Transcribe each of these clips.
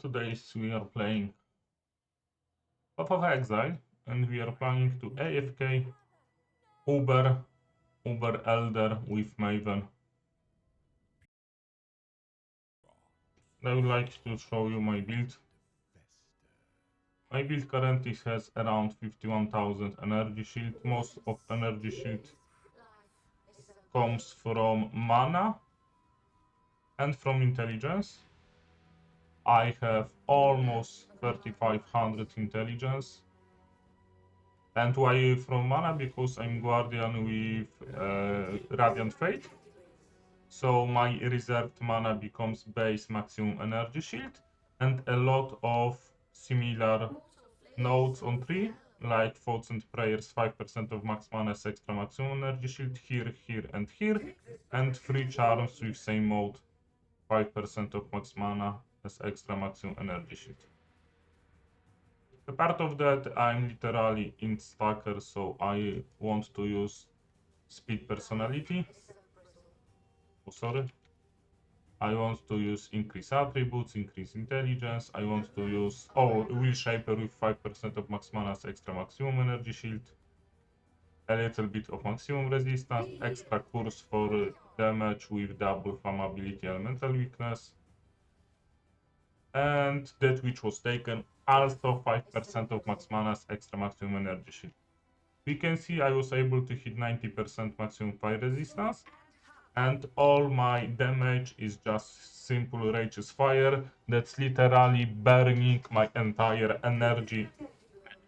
Today we are playing Path of Exile, and we are planning to AFK Uber Elder with Maven. I would like to show you my build. My build currently has around 51,000 energy shield. Most of energy shield comes from mana and from intelligence. I have almost 3500 intelligence. And why from mana? Because I'm Guardian with Radiant Fate. So my reserved mana becomes base maximum energy shield, and a lot of similar nodes on tree, like Thoughts and Prayers, 5% of max mana as extra maximum energy shield, here, and 3 charms with same mode, 5% of max mana as extra maximum energy shield. A part of that, I'm literally in stacker, so I want to use speed personality. Oh, sorry. I want to use increase attributes, increase intelligence. I want to use Will Shaper with 5% of max mana as extra maximum energy shield. A little bit of maximum resistance, extra curse for damage with double flammability elemental weakness. And that which was taken, also 5% of max mana as extra maximum energy shield. We can see I was able to hit 90% maximum fire resistance. And all my damage is just simple Righteous Fire. That's literally burning my entire energy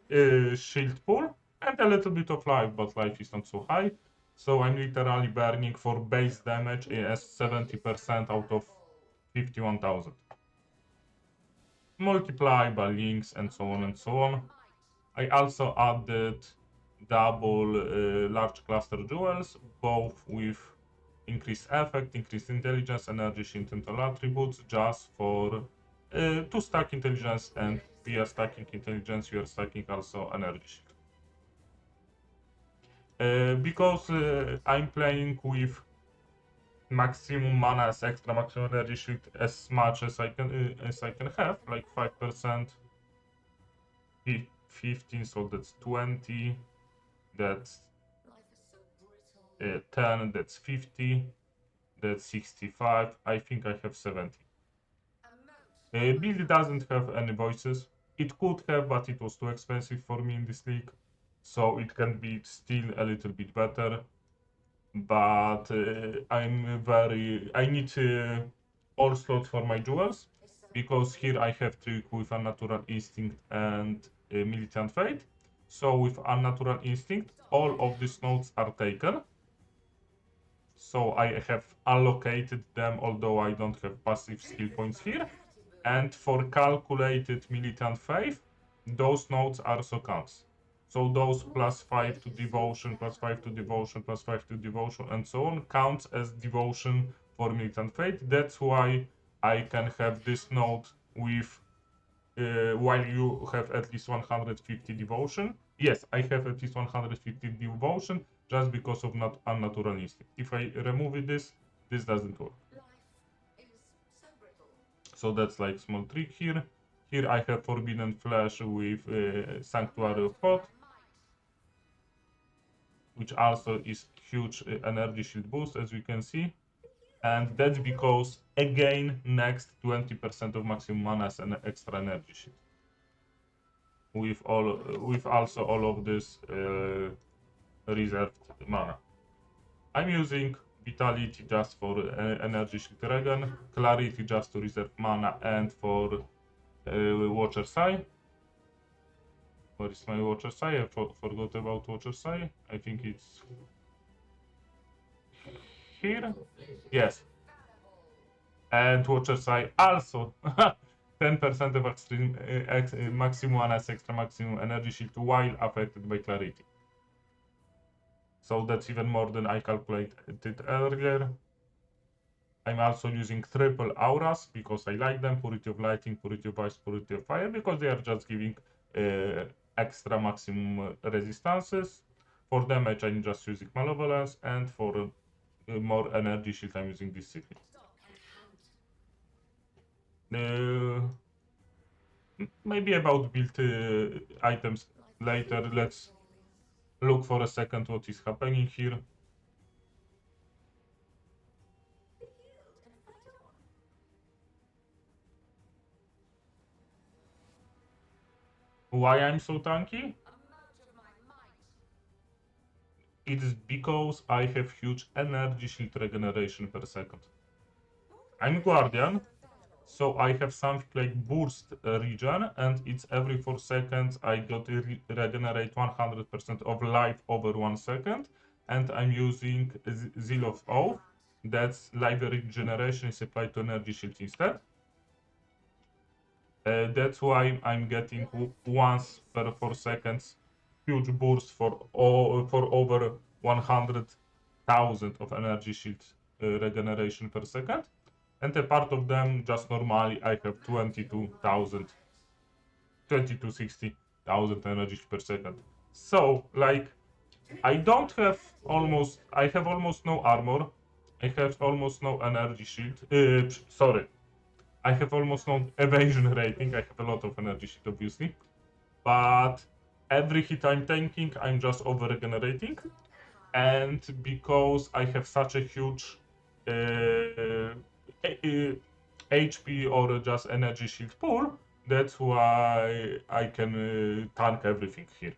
shield pool. And a little bit of life, but life is not so high. So I'm literally burning for base damage as 70% out of 51,000. Multiply by links and so on and so on. I also added double large cluster jewels, both with increased effect, increased intelligence, energy shield, and all attributes, just for to stack intelligence, and via stacking intelligence, you are stacking also energy shield. Because I'm playing with maximum mana as extra maximum energy shield as much as I can have, like 5%, 15, so that's 20, that's 10, that's 50, that's 65, I think I have 70. Build doesn't have any voices. It could have, but it was too expensive for me in this league. So it can be still a little bit better. But I need all slots for my jewels. Because here I have trick with Unnatural Instinct and Militant Fate. So with Unnatural Instinct, all of these nodes are taken. So I have allocated them, although I don't have passive skill points here. And for calculated Militant Faith, those nodes are so counts. So those +5 to devotion, +5 to devotion, +5 to devotion, and so on counts as devotion for Militant Faith. That's why I can have this node with while you have at least 150 devotion. Yes, I have at least 150 devotion just because of not unnatural instinct. If I remove this doesn't work. So that's like small trick here. Here I have Forbidden Flesh with Sanctuary of Pot, which also is huge energy shield boost, as you can see. And that's because, again, next 20% of maximum mana as an extra energy shield. With also all of this reserved mana. I'm using Vitality just for energy shield regen, Clarity just to reserve mana, and for Watcher's Eye. Where is my Watcher's Eye? I forgot about Watcher's Eye. I think it's here. Yes. And Watcher's Eye also 10% of extreme maximum mana as extra maximum energy shield while affected by Clarity. So that's even more than I calculated earlier. I'm also using triple auras because I like them: Purity of Lighting, Purity of Ice, Purity of Fire, because they are just giving extra maximum resistances. For damage, I'm just using Malevolence, and for more energy shield, I'm using Discipline. maybe about build items later. Let's look for a second what is happening here. Why I'm so tanky? It is because I have huge energy shield regeneration per second. I'm Guardian, so I have something like burst regen, and it's every 4 seconds I got to regenerate 100% of life over 1 second, and I'm using Zeal of Oath. That's life regeneration is applied to energy shield instead. That's why I'm getting once per 4 seconds huge burst for over 100,000 of energy shield regeneration per second. And a part of them, just normally, I have 2260,000 energy per second. So, like, I have almost no armor. I have almost no energy shield. Sorry. I have almost no evasion rating. I have a lot of energy shield, obviously. But every hit I'm tanking, I'm just over regenerating. And because I have such a huge HP or just energy shield pool, that's why I can tank everything here.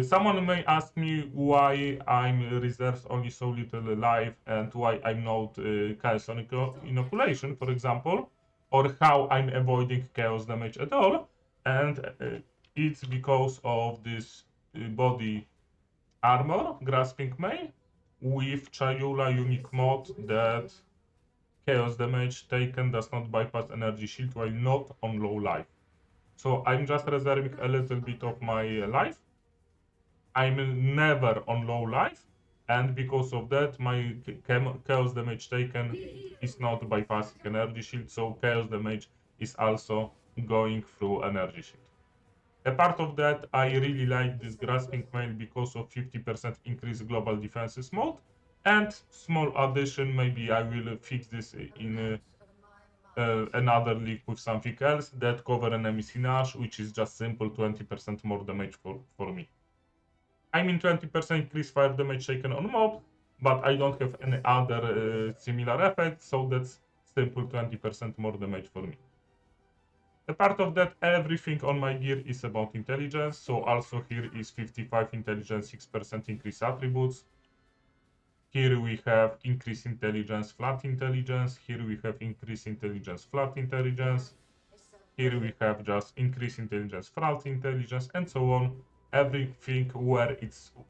Someone may ask me why I'm reserves only so little life and why I'm not chaos inoculation, for example, or how I'm avoiding chaos damage at all. And it's because of this body armor, grasping mail, with Chayula unique mod that chaos damage taken does not bypass energy shield while not on low life. So I'm just reserving a little bit of my life. I'm never on low life, and because of that, my chaos damage taken is not bypassing energy shield, so chaos damage is also going through energy shield. Apart of that, I really like this grasping mail because of 50% increase global defenses mode, and small addition, maybe I will fix this in another league with something else, that cover enemy signage, which is just simple 20% more damage for me. I mean 20% increase fire damage taken on mob, but I don't have any other similar effect, so that's simple 20% more damage for me. A part of that, everything on my gear is about intelligence, so also here is 55 intelligence, 6% increase attributes. Here we have increase intelligence, flat intelligence. Here we have increase intelligence, flat intelligence. Here we have just increase intelligence, flat intelligence, and so on. Everything where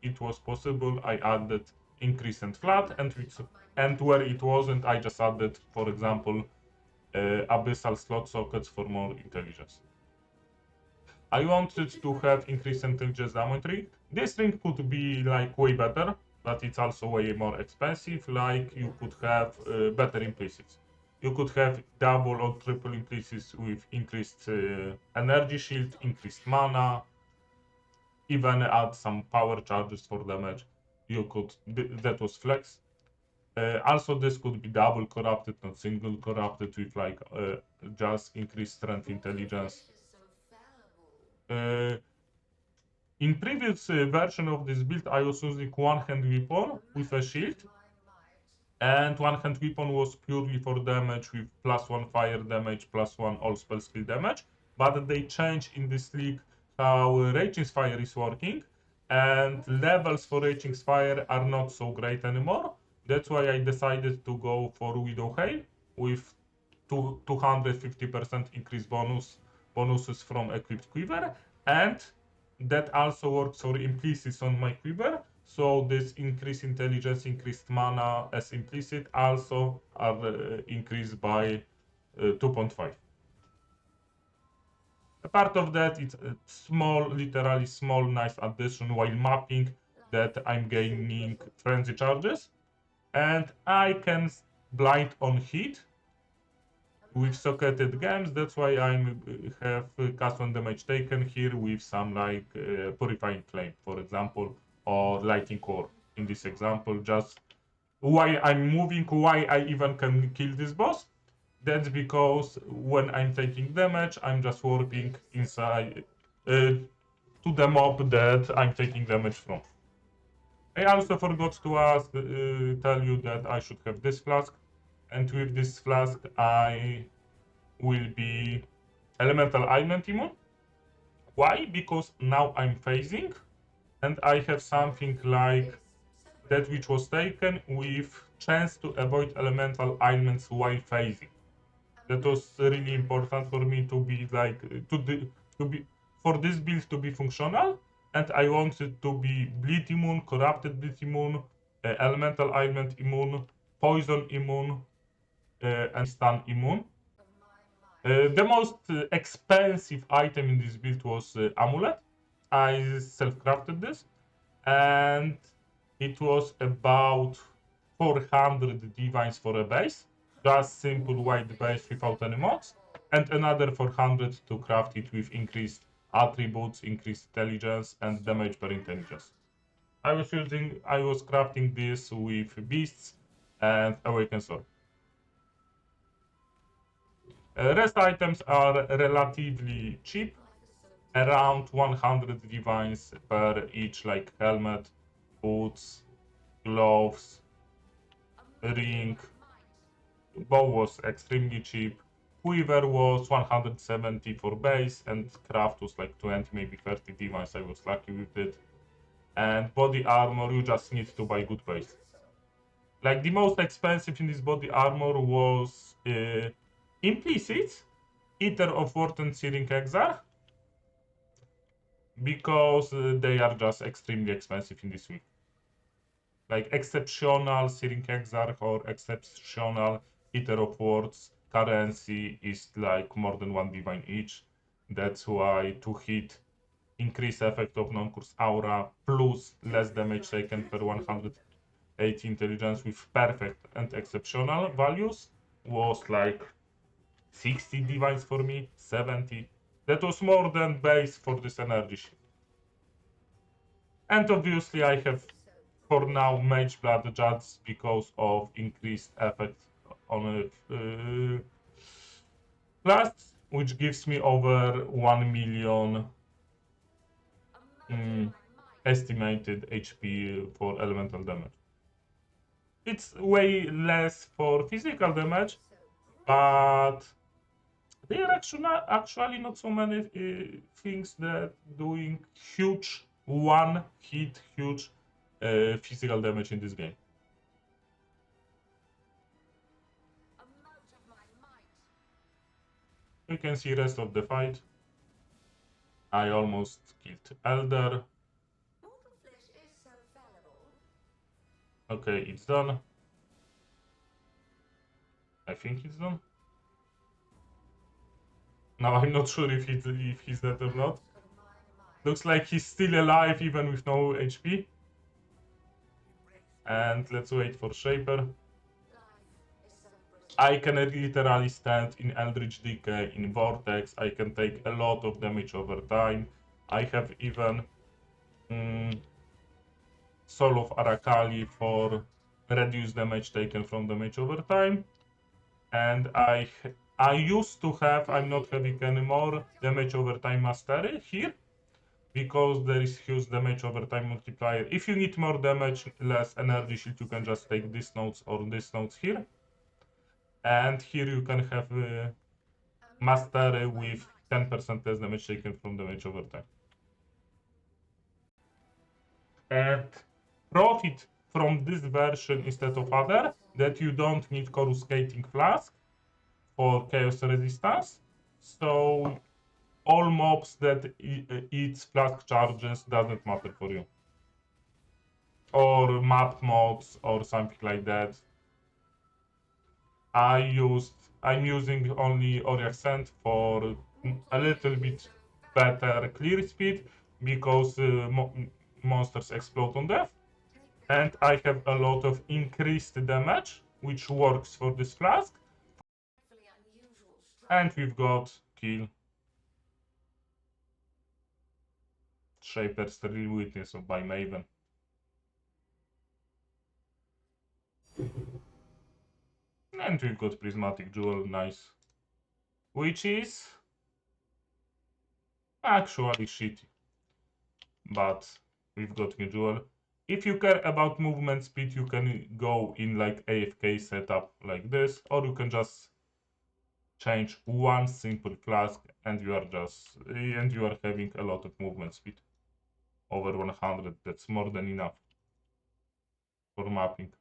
it was possible, I added increase and flat, and where it wasn't, I just added, for example, abyssal slot sockets for more intelligence. I wanted to have increased intelligence diamond ring. This ring could be like way better, but it's also way more expensive. Like you could have better implicits. You could have double or triple implicits with increased energy shield, increased mana, even add some power charges for damage. You could that was flex. Also, this could be double corrupted, not single corrupted, with like just increased strength intelligence. In previous version of this build, I was using one-hand weapon with a shield, and one-hand weapon was purely for damage with +1 fire damage, +1 all spell skill damage. But they changed in this league how Raging's Fire is working, and levels for Raging's Fire are not so great anymore. That's why I decided to go for Widow Hail with 250% increased bonuses from equipped quiver, and that also works for implicits on my quiver. So this increased intelligence, increased mana as implicit also are increased by 2.5. A part of that, it's a small, literally small, nice addition while mapping, that I'm gaining frenzy charges, and I can blind on hit with socketed gems. That's why I have cast on damage taken here with some like purifying flame, for example, or lighting core in this example. Just why I'm moving, why I even can kill this boss, That's because when I'm taking damage, I'm just warping inside to the mob that I'm taking damage from. I also forgot to tell you that I should have this flask, and with this flask I will be elemental ailment immune. Why? Because now I'm phasing, and I have something like that which was taken with chance to avoid elemental ailments while phasing. That was really important for me to be like to be for this build to be functional, and I wanted to be bleed immune, corrupted bleed immune, elemental ailment immune, poison immune, and stun immune. The most expensive item in this build was amulet. I self-crafted this, and it was about 400 divines for a base, just simple white base without any mods, and another 400 to craft it with increased attributes, increased intelligence, and damage per intelligence. I was crafting this with beasts and awakened sword. Rest items are relatively cheap, around 100 divines per each, like helmet, boots, gloves, ring. Bow was extremely cheap. Quiver was 170 for base, and craft was like 20, maybe 30 divines. I was lucky with it. And body armor, you just need to buy good base. Like the most expensive in this body armor was implicit, Eater of Word and Searing Exile, because they are just extremely expensive in this week. Like exceptional Searing Exarch or exceptional Eater of Words currency is like more than 1 divine each. That's why to hit increase effect of non-curse aura plus less damage taken per 180 intelligence with perfect and exceptional values was like 60 divines for me, 70. That was more than base for this energy shield. And obviously I have for now Mage Blood just because of increased effect on blast, which gives me over 1 million estimated HP for elemental damage. It's way less for physical damage, but there are actually not so many things that doing huge one hit huge physical damage in this game. You can see rest of the fight. I almost killed Elder. Okay, it's done. I think it's done. Now I'm not sure if he's dead or not. Looks like he's still alive even with no HP. And let's wait for Shaper. I can literally stand in Eldritch Decay, in Vortex. I can take a lot of damage over time. I have even Soul of Arakali for reduced damage taken from damage over time. And I used to have, I'm not having anymore, damage over time mastery here, because there is huge damage over time multiplier. If you need more damage, less energy shield, you can just take these nodes or these nodes here. And here you can have mastery with 10% less damage taken from damage over time. And profit from this version instead of other, that you don't need coruscating flask for chaos resistance. So all mobs that eats flask charges doesn't matter for you. Or map mods or something like that. I'm using only Oriak Sand for a little bit better clear speed because monsters explode on death. And I have a lot of increased damage, which works for this flask. And we've got kill. Shaper Sterile Witness by Maven. And we've got prismatic jewel, nice. Which is actually shitty. But we've got new jewel. If you care about movement speed, you can go in like AFK setup like this, or you can just change one simple class and you are having a lot of movement speed. Over 100, that's more than enough for mapping.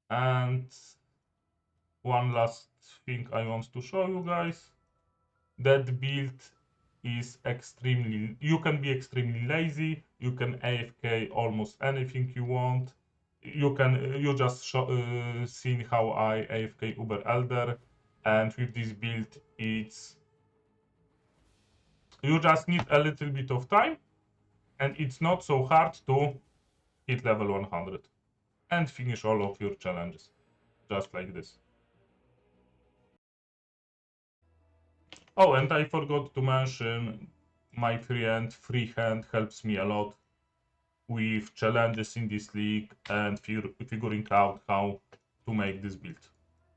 And one last thing I want to show you guys. That build is extremely, you can be extremely lazy, you can AFK almost anything you want. You just seen how I AFK Uber Elder, and with this build you just need a little bit of time, and it's not so hard to hit level 100 and finish all of your challenges, just like this. Oh, and I forgot to mention, my friend Freehand helps me a lot with challenges in this league and figuring out how to make this build.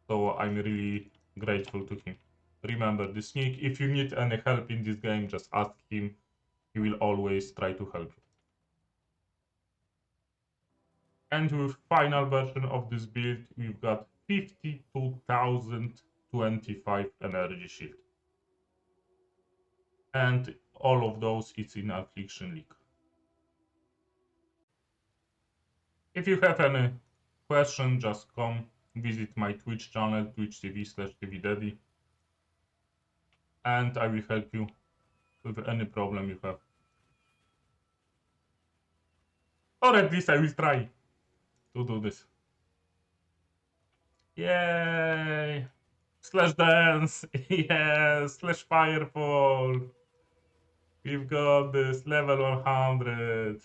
So I'm really grateful to him. Remember this Nick, if you need any help in this game, just ask him. He will always try to help you. And with final version of this build, we've got 52,025 energy shield. And all of those is in Affliction League. If you have any question, just come visit my Twitch channel, twitch.tv/tvdaddy, and I will help you with any problem you have. Or at least I will try to do this. Yay! Slash dance! Yes! Slash firefall! We've got this level 100.